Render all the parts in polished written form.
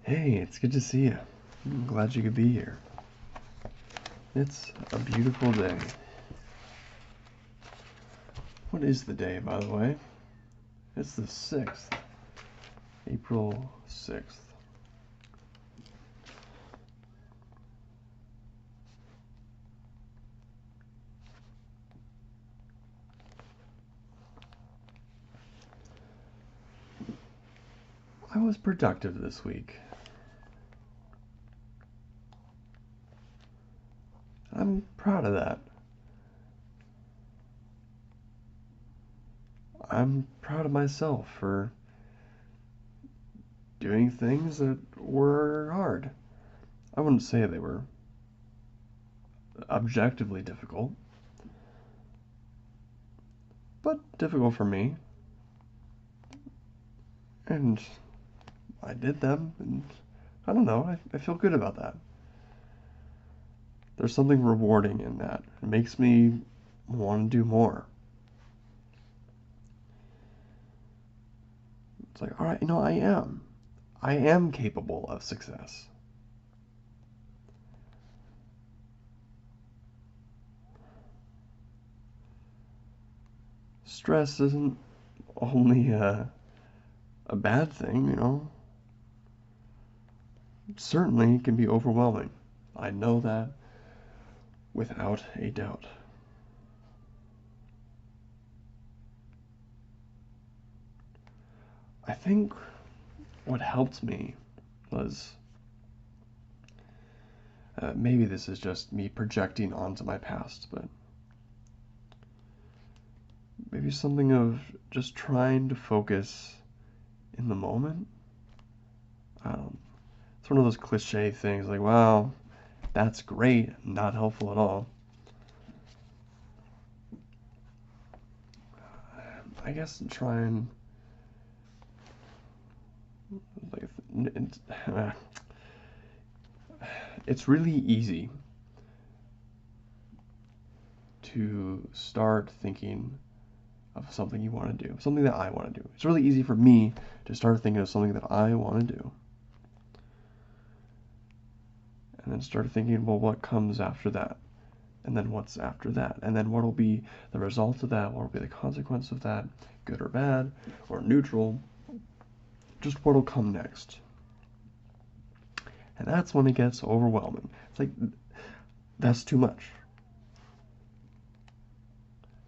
Hey, it's good to see you. I'm glad you could be here. It's a beautiful day. What is the day, by the way? It's the 6th. April 6th. I was productive this week. I'm proud of that. I'm proud of myself for doing things that were hard. I wouldn't say they were objectively difficult, but difficult for me. And I did them, and I don't know, I feel good about that. There's something rewarding in that. It makes me want to do more. It's like, all right, I am capable of success. Stress isn't only a bad thing. Certainly it can be overwhelming. I know that without a doubt. I think what helped me was maybe this is just me projecting onto my past, but maybe something of just trying to focus in the moment. It's one of those cliche things like, wow, that's great, not helpful at all. I guess trying like it's really easy to start thinking of something you want to do, something that I want to do. It's really easy for me to start thinking of something that I want to do. And then start thinking, well, what comes after that? And then what's after that? And then what will be the result of that? What will be the consequence of that? Good or bad? Or neutral? Just what will come next? And that's when it gets overwhelming. It's like, that's too much.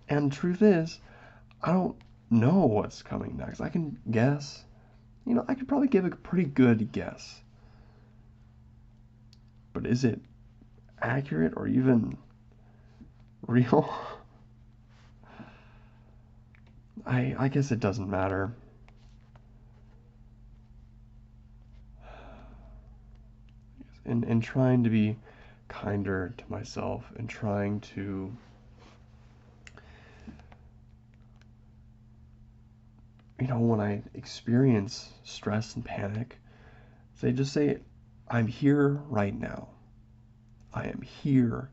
And the truth is, I don't know what's coming next. I can guess. I could probably give a pretty good guess. But is it accurate or even real? I guess it doesn't matter. In trying to be kinder to myself and trying to when I experience stress and panic, just say, I'm here right now. I am here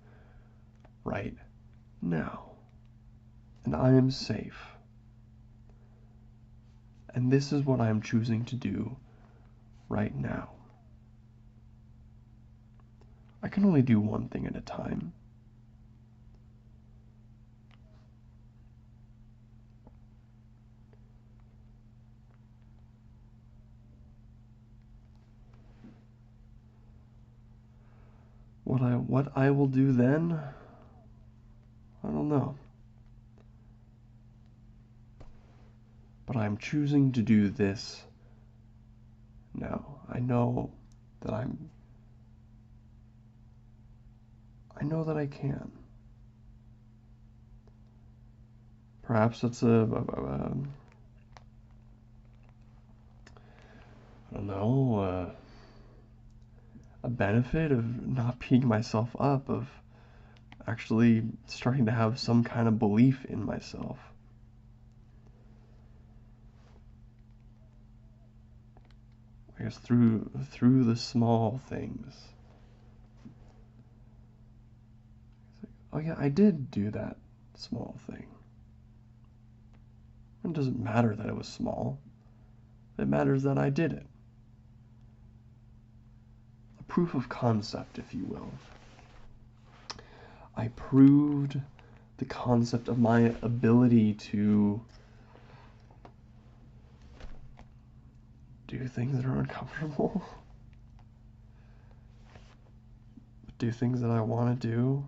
right now. And I am safe. And this is what I am choosing to do right now. I can only do one thing at a time. What I will do then, I don't know. But I'm choosing to do this now. I know that I I can. Perhaps that's I don't know, a benefit of not beating myself up, of actually starting to have some kind of belief in myself. I guess through the small things. Oh yeah, I did do that small thing. It doesn't matter that it was small. It matters that I did it. proof of concept, if you will. I proved the concept of my ability to do things that are uncomfortable, do things that I want to do.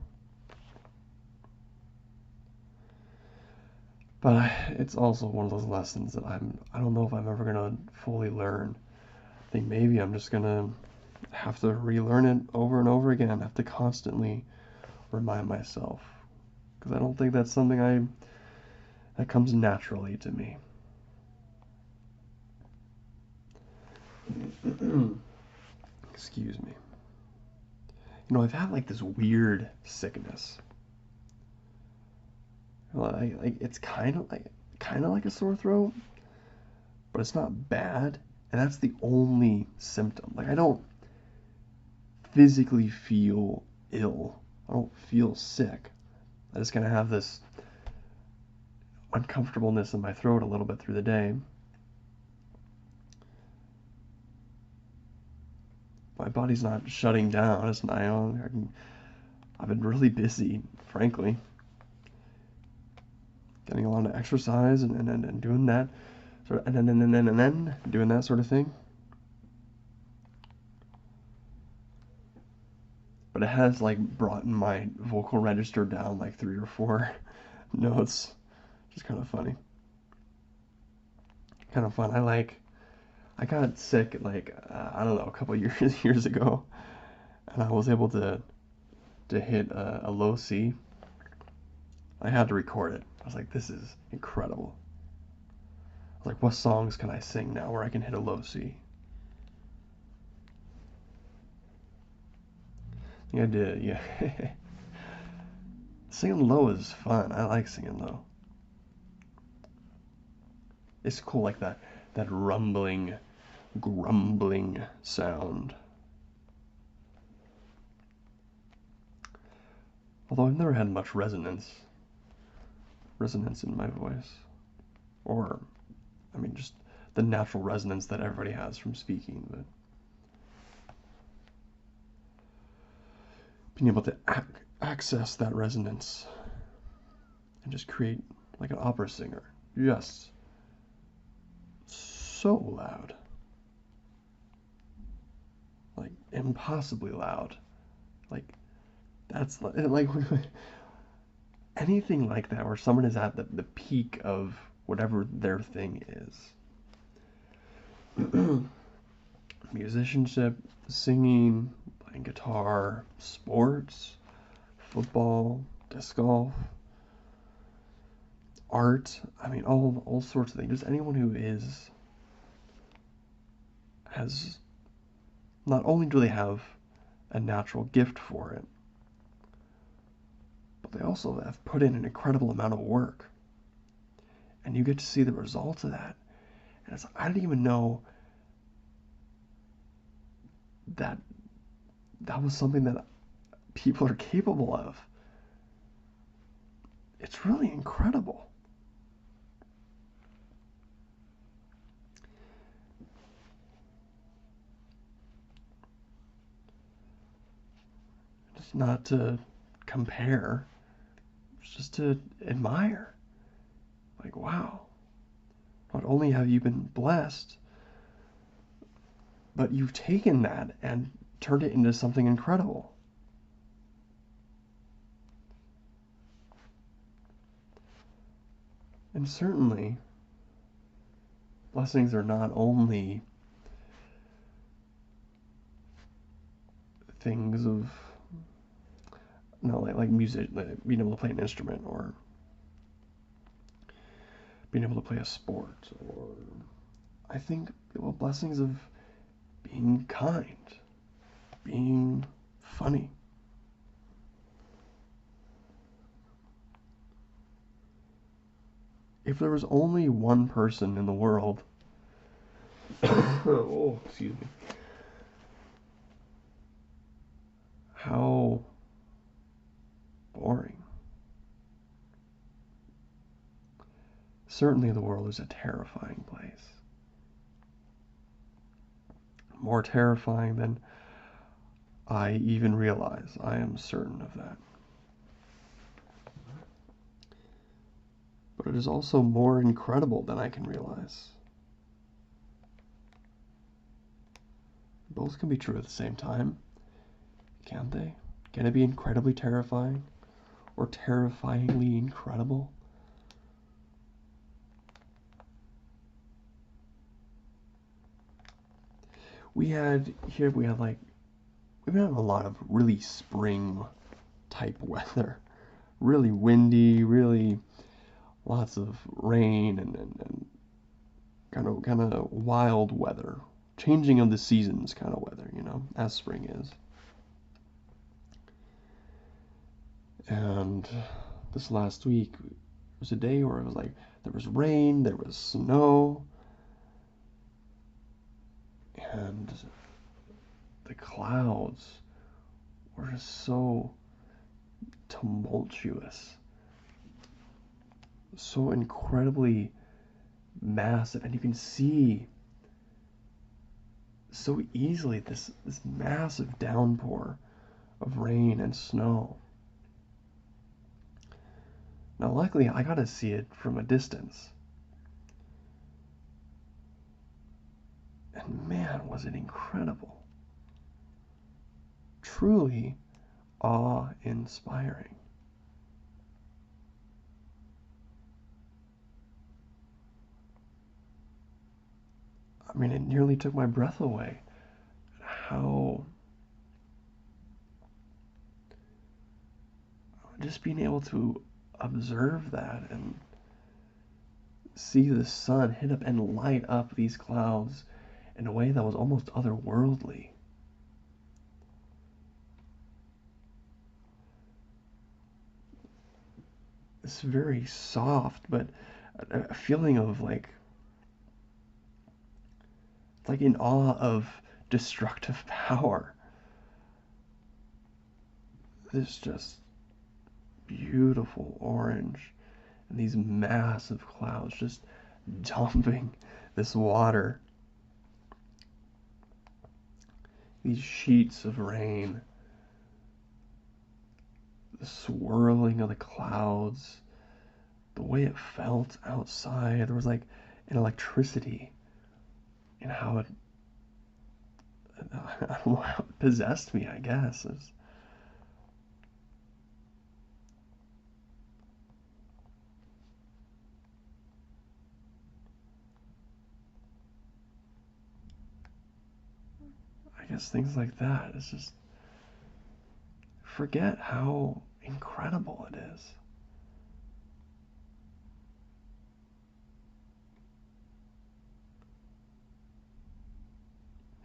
But it's also one of those lessons that I don't know if I'm ever gonna fully learn. I think maybe I'm just gonna have to relearn it over and over again. I have to constantly remind myself, because I don't think that's something that comes naturally to me. Excuse me. You know, I've had like this weird sickness. Like it's kind of like a sore throat, but it's not bad, and that's the only symptom. Like I don't physically feel ill. I don't feel sick. I just kind of have this uncomfortableness in my throat a little bit through the day. My body's not shutting down. It's not. I've been really busy, frankly, getting a lot of exercise and doing that sort of, and then doing that sort of thing. But it has like brought my vocal register down like 3 or 4 notes. Just kind of funny. Kind of fun. I got sick like I don't know, a couple years ago, and I was able to hit a low C. I had to record it. I was like, this is incredible. I was like, what songs can I sing now where I can hit a low C? I think I did, yeah. Singing low is fun. I like singing low. It's cool, like that rumbling, grumbling sound. Although I've never had much resonance in my voice. Or, I mean, just the natural resonance that everybody has from speaking, but being able to access that resonance and just create like an opera singer, just so loud, like impossibly loud, like that's like anything like that where someone is at the peak of whatever their thing is. Musicianship, singing, playing guitar, sports, football, disc golf, art. I mean, all sorts of things. Just anyone who has not only do they have a natural gift for it, but they also have put in an incredible amount of work. And you get to see the results of that. And I didn't even know that was something that people are capable of. It's really incredible. Just not to compare, just to admire. Like, wow. Not only have you been blessed, but you've taken that and turned it into something incredible. And certainly, blessings are not only things of, like music, like being able to play an instrument, or being able to play a sport, or I think blessings of being kind, being funny. If there was only one person in the world, oh, excuse me, how boring. Certainly the world is a terrifying place. More terrifying than I even realize. I am certain of that. But it is also more incredible than I can realize. Both can be true at the same time, can't they? Can it be incredibly terrifying or terrifyingly incredible? We had like we've had a lot of really spring type weather. Really windy, really lots of rain and kind of wild weather. Changing of the seasons kind of weather, as spring is. And this last week was a day where it was like there was rain, there was snow, and the clouds were just so tumultuous, so incredibly massive, and you can see so easily this massive downpour of rain and snow. Now, luckily, I got to see it from a distance. And man, was it incredible. Truly awe-inspiring. I mean, it nearly took my breath away. How just being able to observe that and see the sun hit up and light up these clouds in a way that was almost otherworldly. This very soft, but a feeling of like in awe of destructive power. This just beautiful orange and these massive clouds just dumping this water. These sheets of rain, the swirling of the clouds, the way it felt outside. There was like an electricity in how it, I don't know, how it possessed me, I guess. I guess things like that. It's just, forget how incredible it is.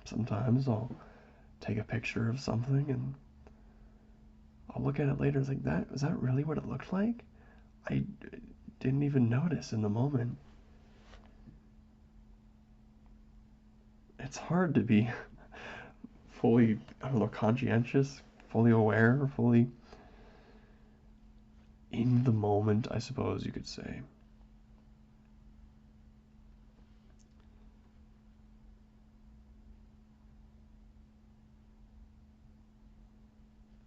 Sometimes I'll take a picture of something and I'll look at it later. It's like, is that really what it looked like? I didn't even notice in the moment. It's hard to be fully, I don't know, conscientious, fully aware, fully in the moment, I suppose you could say.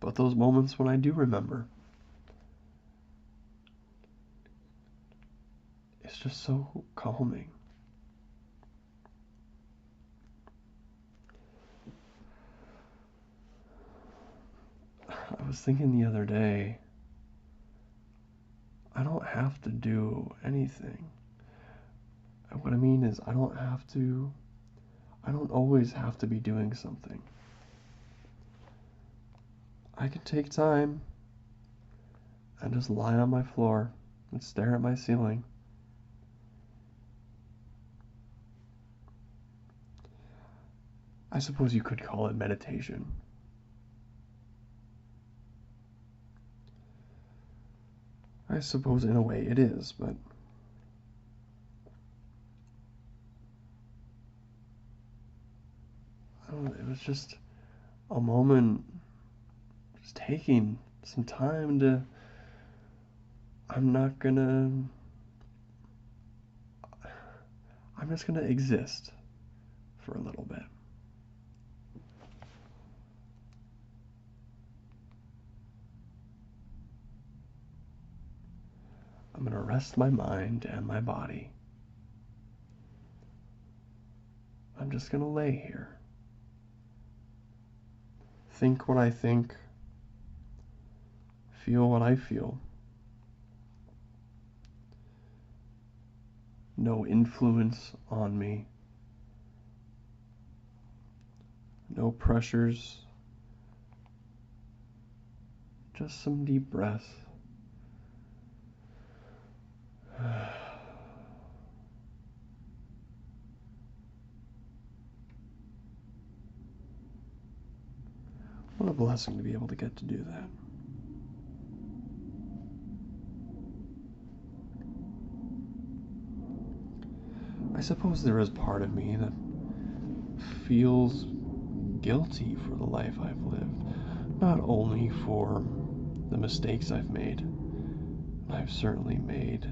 But those moments when I do remember, it's just so calming. I was thinking the other day, I don't have to do anything. What I mean is, I don't always have to be doing something. I can take time and just lie on my floor and stare at my ceiling. I suppose you could call it meditation. I suppose in a way it is, but I don't know, it was just a moment, just taking some time to, I'm just gonna exist for a little bit. I'm going to rest my mind and my body. I'm just going to lay here. Think what I think. Feel what I feel. No influence on me. No pressures. Just some deep breaths. What a blessing to be able to get to do that. I suppose there is part of me that feels guilty for the life I've lived, not only for the mistakes I've made. I've certainly made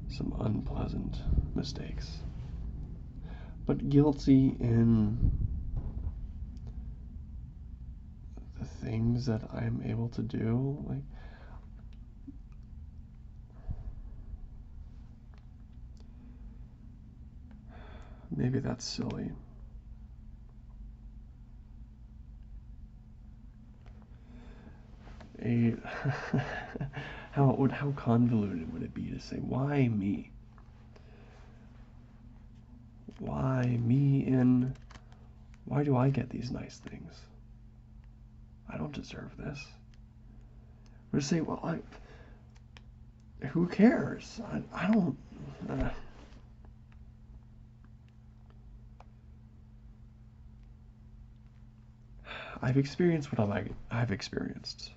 some unpleasant mistakes, but guilty in the things that I'm able to do. Like, maybe that's silly. How convoluted would it be to say, why me? Why me, and why do I get these nice things? I don't deserve this. Or to say, well, who cares? I don't. I've experienced what I've experienced.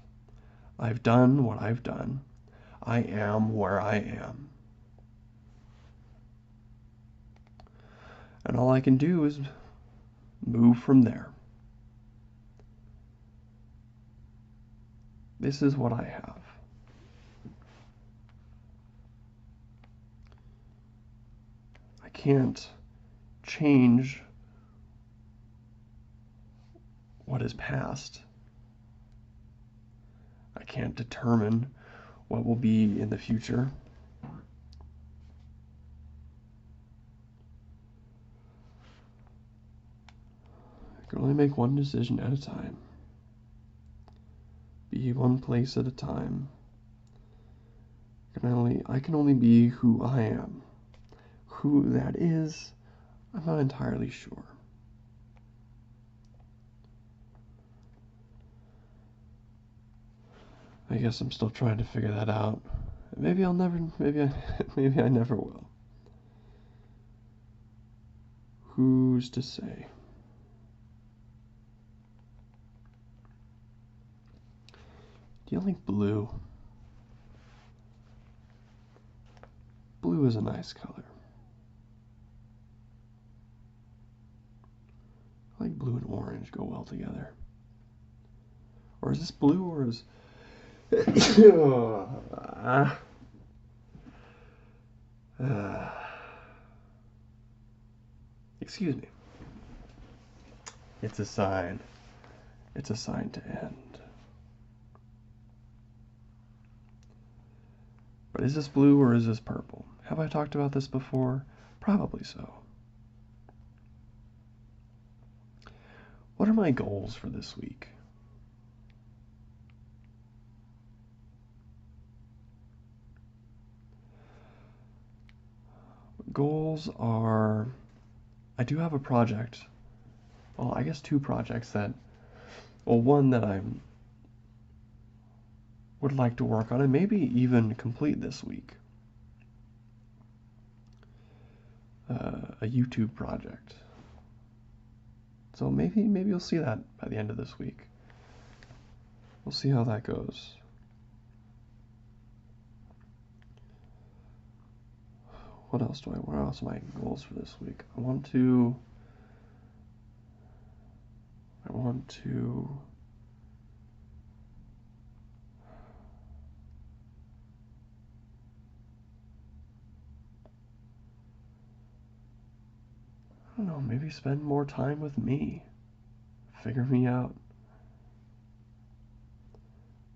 I've done what I've done. I am where I am. And all I can do is move from there. This is what I have. I can't change what is past. I can't determine what will be in the future. I can only make one decision at a time. Be one place at a time. I can only be who I am. Who that is, I'm not entirely sure. I guess I'm still trying to figure that out. Maybe I never will. Who's to say? Do you like blue? Blue is a nice color. I like blue and orange go well together. Or is this blue, or is... Excuse me. It's a sign. It's a sign to end. But is this blue or is this purple? Have I talked about this before? Probably so. What are my goals for this week? Goals are... I do have a project. Well, I guess two projects that... Well, one that I would like to work on and maybe even complete this week. A YouTube project. So maybe you'll see that by the end of this week. We'll see how that goes. What else are my goals for this week? I want to I don't know, maybe spend more time with me. Figure me out.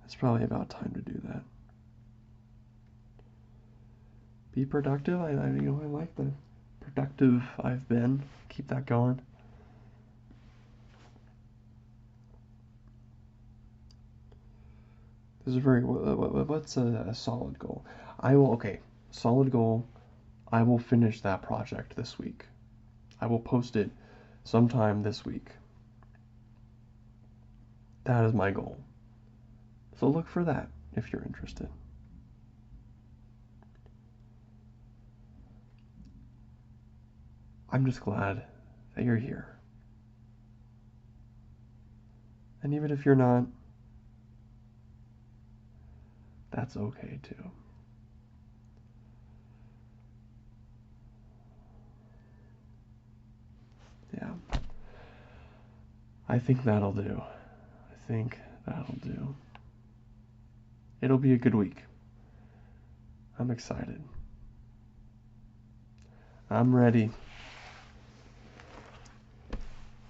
It's probably about time to do that. be productive. I like the productive I've been. Keep that going. This is very, what's a solid goal? Okay, solid goal. I will finish that project this week. I will post it sometime this week. That is my goal. So look for that if you're interested. I'm just glad that you're here. And even if you're not, that's okay too. Yeah. I think that'll do. I think that'll do. It'll be a good week. I'm excited. I'm ready.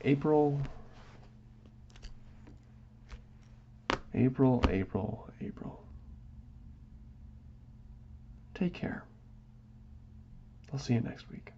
April. Take care. I'll see you next week.